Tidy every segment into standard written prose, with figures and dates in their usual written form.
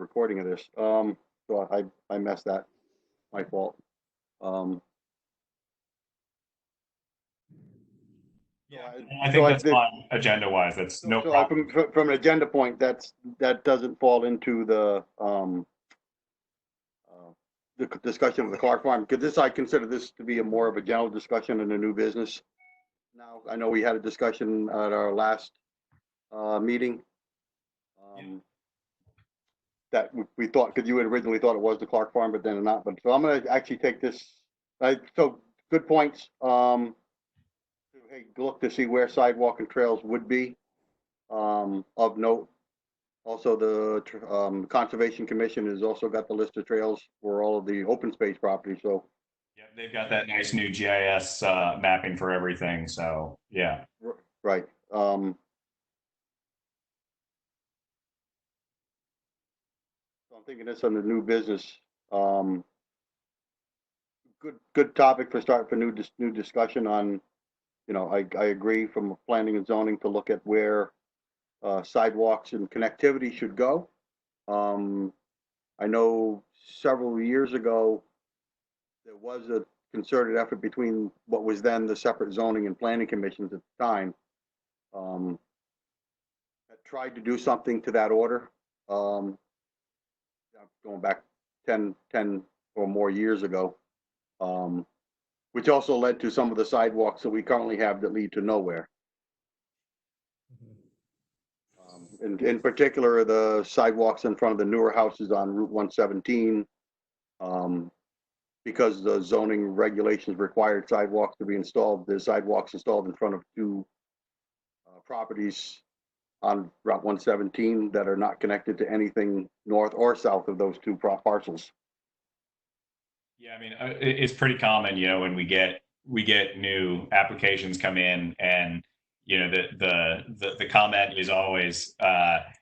recording of this. So I messed that. My fault. Yeah, I think that's fine agenda-wise. That's no so problem. From an agenda point, that doesn't fall into the discussion of the Clark Farm, because I consider this to be more of a general discussion in a new business. Now, I know we had a discussion at our last meeting. That we thought, because you had originally thought it was the Clark Farm, but then not. But so I'm going to actually take this. So good points. Hey, look to see where sidewalk and trails would be of note. Also, the Conservation Commission has also got the list of trails for all of the open space property. So yeah, they've got that nice new GIS mapping for everything. So yeah, right. So I'm thinking this on the new business. Good topic for new discussion on. You know, I agree from planning and zoning to look at where sidewalks and connectivity should go. I know several years ago there was a concerted effort between what was then the separate zoning and planning commissions at the time that tried to do something to that order. Going back 10 or more years ago, which also led to some of the sidewalks that we currently have that lead to nowhere. In particular, the sidewalks in front of the newer houses on Route 117, because the zoning regulations required sidewalks to be installed. There's sidewalks installed in front of two properties on Route 117 that are not connected to anything north or south of those two parcels. yeah. I mean, it's pretty common, you know, when we get new applications come in, and you know, the comment is always,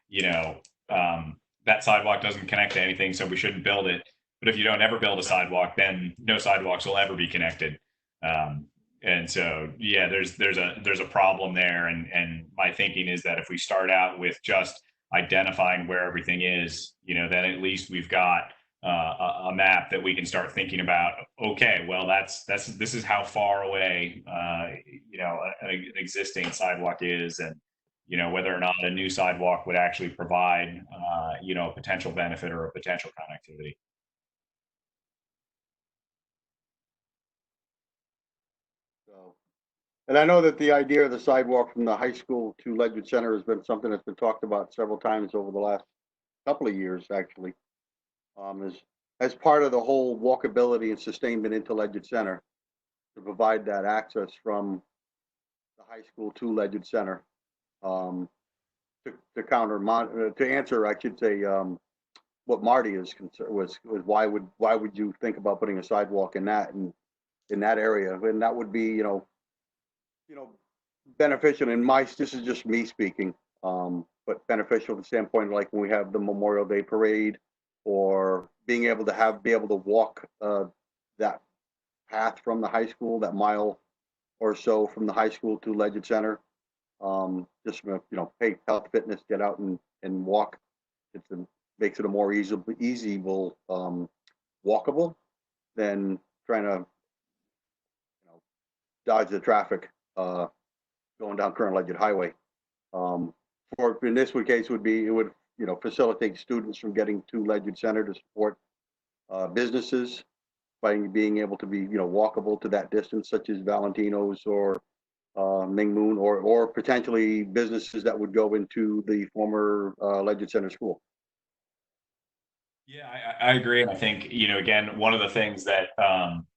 you know, that sidewalk doesn't connect to anything, so we shouldn't build it. But if you don't ever build a sidewalk, then no sidewalks will ever be connected. And so, yeah, there's a problem there. And my thinking is that if we start out with just identifying where everything is, you know, then at least we've got a map that we can start thinking about. Okay, well, this is how far away, you know, an existing sidewalk is, and you know, whether or not a new sidewalk would actually provide, you know, a potential benefit or a potential connectivity. So, and I know that the idea of the sidewalk from the high school to Ledyard Center has been something that's been talked about several times over the last couple of years, actually, as part of the whole walkability and sustainment into Ledyard Center, to provide that access from the high school to Ledyard Center. To answer, I should say, what Marty is concerned was why would you think about putting a sidewalk in that area? And that would be, you know, beneficial this is just me speaking, but beneficial from the standpoint, like when we have the Memorial Day parade, or being able to walk that path from the high school, that mile or so from the high school to Ledyard Center. Just, you know, hey, health, fitness, get out and walk. Makes it a more easyable, walkable than trying to, you know, dodge the traffic going down Colonel Ledyard Highway. For in this case it would, you know, facilitate students from getting to Ledyard Center to support businesses by being able to be, you know, walkable to that distance, such as Valentino's or Ming Moon, or potentially businesses that would go into the former Ledyard Center School. Yeah, I agree. And I think, you know, again, one of the things that,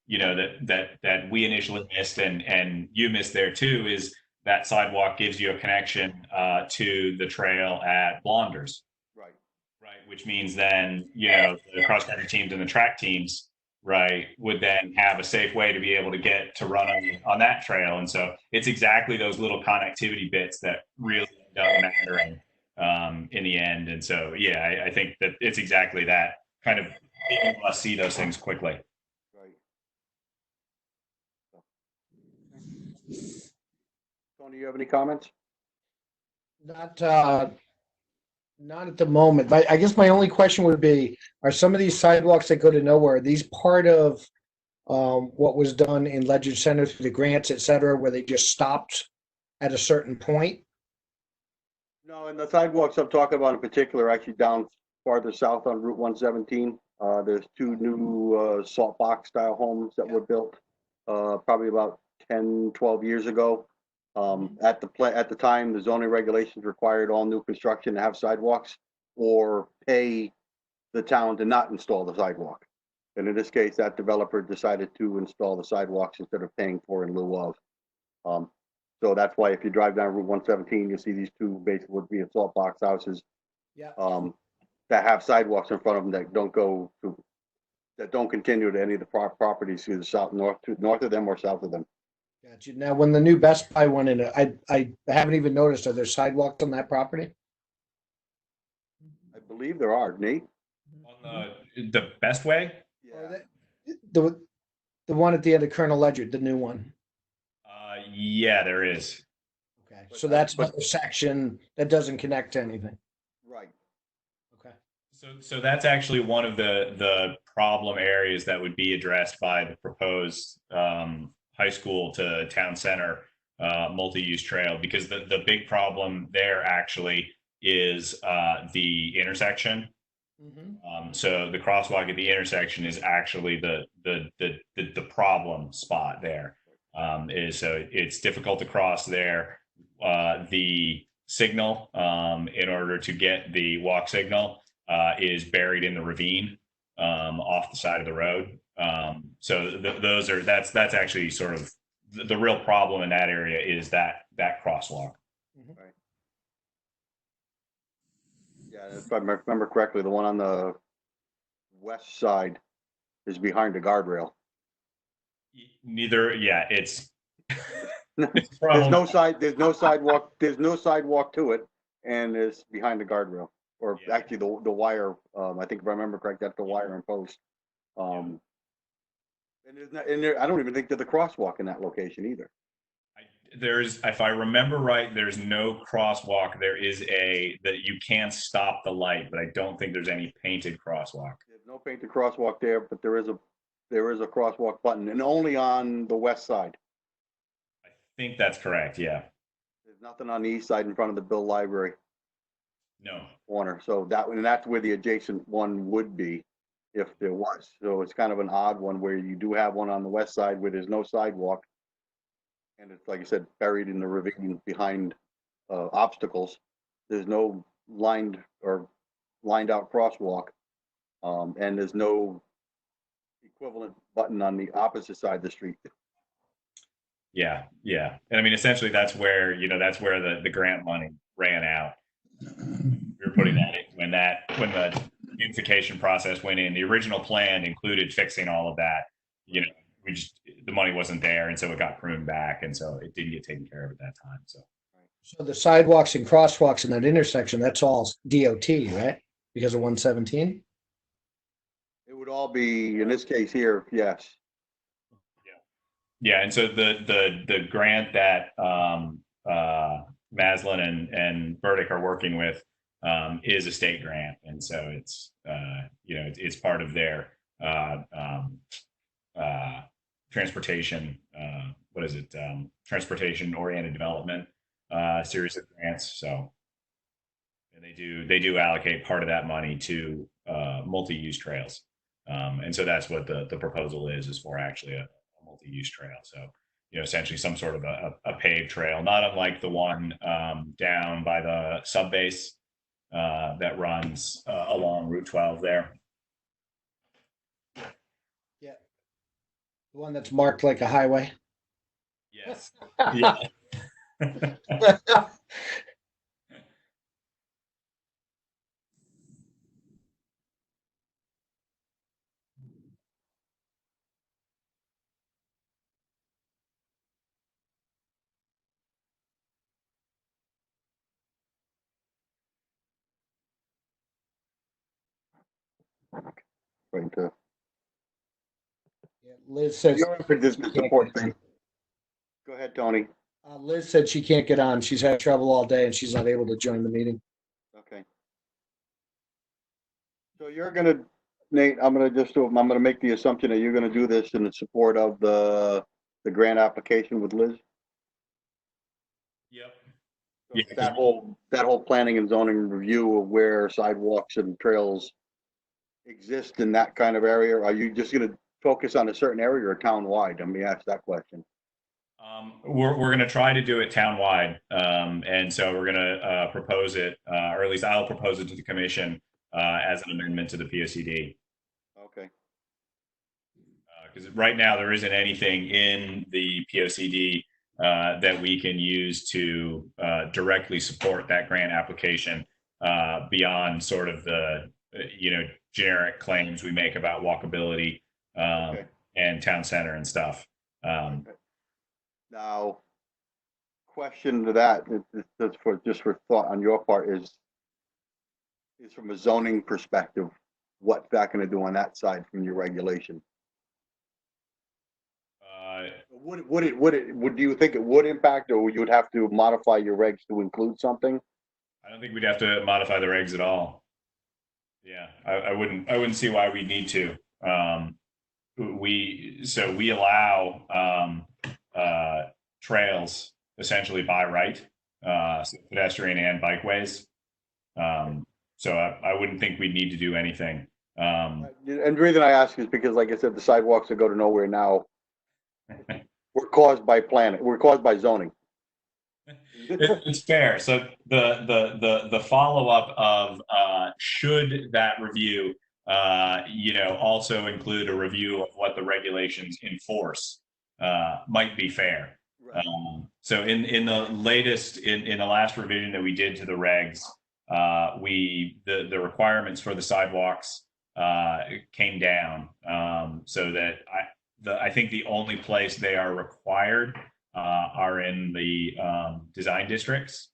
you know, that we initially missed, and you missed there too, is that sidewalk gives you a connection to the trail at Blonders. Right. Right. Which means then, you know, the cross country teams and the track teams, right, would then have a safe way to be able to get to run on that trail. And so it's exactly those little connectivity bits that really end up mattering in the end. And so, yeah, I think that it's exactly that kind of, people must see those things quickly. Right. Tony, you have any comments? Not Not at the moment, but I guess my only question would be, are some of these sidewalks that go to nowhere, are these part of what was done in Ledyard Center through the grants, et cetera, where they just stopped at a certain point? No, and the sidewalks I'm talking about in particular are actually down farther south on Route 117. There's two new salt box style homes that were built probably about 10, 12 years ago. At the time, the zoning regulations required all new construction to have sidewalks or pay the town to not install the sidewalk. And in this case, that developer decided to install the sidewalks instead of paying for in lieu of. So that's why if you drive down Route 117, you'll see these two basically would be salt box houses. Yeah. That have sidewalks in front of them that don't continue to any of the properties to the north of them or south of them. Gotcha. Now, when the new Best Buy went in, I haven't even noticed, are there sidewalks on that property? I believe there are, Nate. On the best way? Yeah. The one at the end of Colonel Ledyard, the new one. Yeah, there is. Okay, so that's another section that doesn't connect to anything. Right. Okay. So that's actually one of the problem areas that would be addressed by the proposed high school to town center multi-use trail, because the big problem there actually is the intersection. So the crosswalk at the intersection is actually the problem spot there. So it's difficult to cross there. The signal in order to get the walk signal is buried in the ravine off the side of the road. So that's actually sort of the real problem in that area is that crosswalk. Right. Yeah, if I remember correctly, the one on the west side is behind the guardrail. Neither, yeah, it's There's no sidewalk to it, and it's behind the guardrail, or Yeah. actually the wire. I think if I remember correct, that's the wire and post. And I don't even think there's a crosswalk in that location either. If I remember right, there's no crosswalk. There is that you can stop the light, but I don't think there's any painted crosswalk. There's no painted crosswalk there, but there is a crosswalk button, and only on the west side. I think that's correct. Yeah. There's nothing on the east side in front of the Bill Library No. corner. So that's where the adjacent one would be if there was. So it's kind of an odd one where you do have one on the west side where there's no sidewalk. And it's, like I said, buried in the ravine behind obstacles. There's no lined out crosswalk. And there's no equivalent button on the opposite side of the street. Yeah. Yeah. And I mean, essentially that's where the grant money ran out. We were putting that in when the unification process went in. The original plan included fixing all of that. The money wasn't there, and so it got pruned back, and so it didn't get taken care of at that time. So the sidewalks and crosswalks in that intersection, that's all DOT, right? Because of 117? It would all be, in this case here, yes. Yeah, and so the grant that Maslin and Burdick are working with is a state grant, and so it's it's part of their transportation transportation oriented development series of grants. So and they do allocate part of that money to multi-use trails, and so that's what the proposal is for actually a multi-use trail. So essentially some sort of a paved trail, not unlike the one down by the sub base that runs along Route 12 there. Yeah. The one that's marked like a highway? Yes. Yeah. Right. Liz says Support thing. Go ahead, Tony. Liz said she can't get on. She's had trouble all day and she's not able to join the meeting. Okay. So you're gonna, Nate, I'm gonna make the assumption that you're gonna do this in support of the grant application with Liz? Yep. So Yeah, that whole planning and zoning review of where sidewalks and trails exist in that kind of area, are you just gonna focus on a certain area or town-wide? Let me ask that question. We're going to try to do it townwide, and so we're going to propose it, or at least I'll propose it to the commission as an amendment to the POCD. Okay, Because right now there isn't anything in the POCD that we can use to directly support that grant application beyond sort of the generic claims we make about walkability okay. and town center and stuff. Now, question to that, just for thought on your part is from a zoning perspective, what's that gonna do on that side from your regulation? Do you think it would impact, or you would have to modify your regs to include something? I don't think we'd have to modify the regs at all. Yeah, I wouldn't see why we need to. We allow trails essentially by right, so pedestrian and bikeways. So I wouldn't think we'd need to do anything. And the reason I ask is because, like I said, the sidewalks that go to nowhere now were caused by zoning. It's fair. So the follow up of should that review also include a review of what the regulations enforce might be fair. Right. So in the latest in the last revision that we did to the regs, the requirements for the sidewalks came down, so that I think the only place they are required are in the design districts.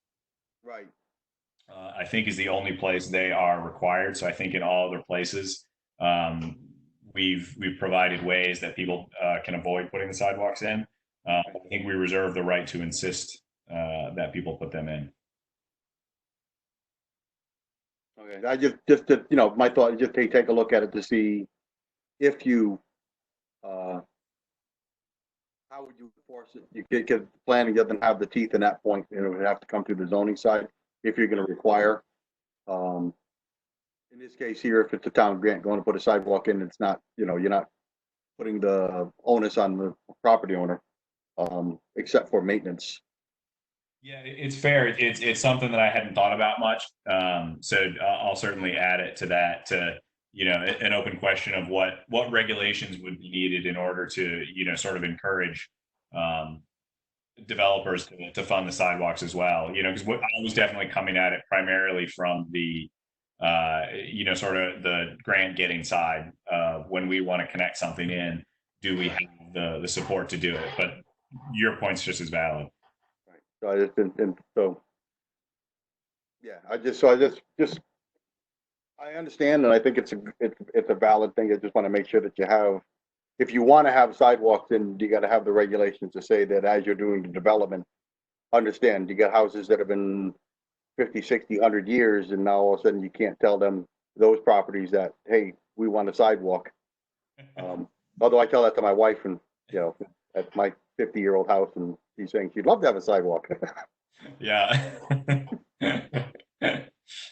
Right. I think is the only place they are required. So I think in all other places, we've provided ways that people can avoid putting the sidewalks in. I think we reserve the right to insist that people put them in. Okay, I just my thought is just take a look at it to see if you, how would you enforce it? You get planning doesn't have the teeth in that point, and it would have to come through the zoning side if you're going to require. In this case here, if it's a town grant going to put a sidewalk in, it's not, you're not putting the onus on the property owner, except for maintenance. Yeah, it's fair. It's something that I hadn't thought about much. So I'll certainly add it to that, to, an open question of what regulations would be needed in order to, sort of encourage developers to fund the sidewalks as well. Because I was definitely coming at it primarily from the, sort of the grant getting side. When we want to connect something in, do we have the support to do it? But your point's just as valid. Right. So I understand, and I think it's a valid thing. I just want to make sure that you have, if you want to have sidewalks, then you got to have the regulations to say that as you're doing the development, understand you got houses that have been 50, 60, 100 years, and now all of a sudden you can't tell them, those properties, that, hey, we want a sidewalk. Although I tell that to my wife, and at my 50-year-old house, and she's saying she'd love to have a sidewalk. Yeah.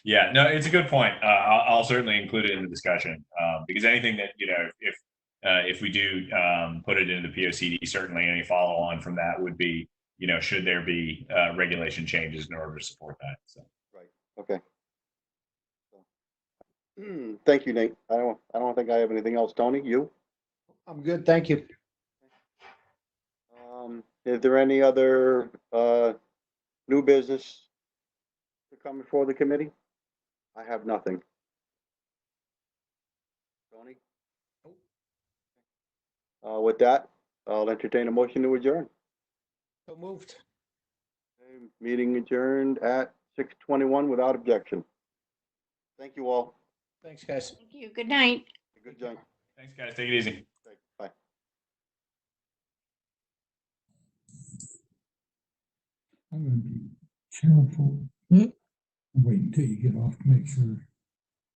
Yeah, no, it's a good point. I'll certainly include it in the discussion, because anything that, if we do put it into the POCD, certainly any follow on from that would be, should there be regulation changes in order to support that. So. Right. Okay. Thank you, Nate. I don't think I have anything else. Tony, you? I'm good, thank you. Is there any other new business to come before the committee? I have nothing. Tony? With that, I'll entertain a motion to adjourn. So moved. Meeting adjourned at 6:21 without objection. Thank you all. Thanks, guys. Thank you. Good night. Good job. Thanks, guys. Take it easy. Bye. I'm gonna be careful. Wait until you get off to make sure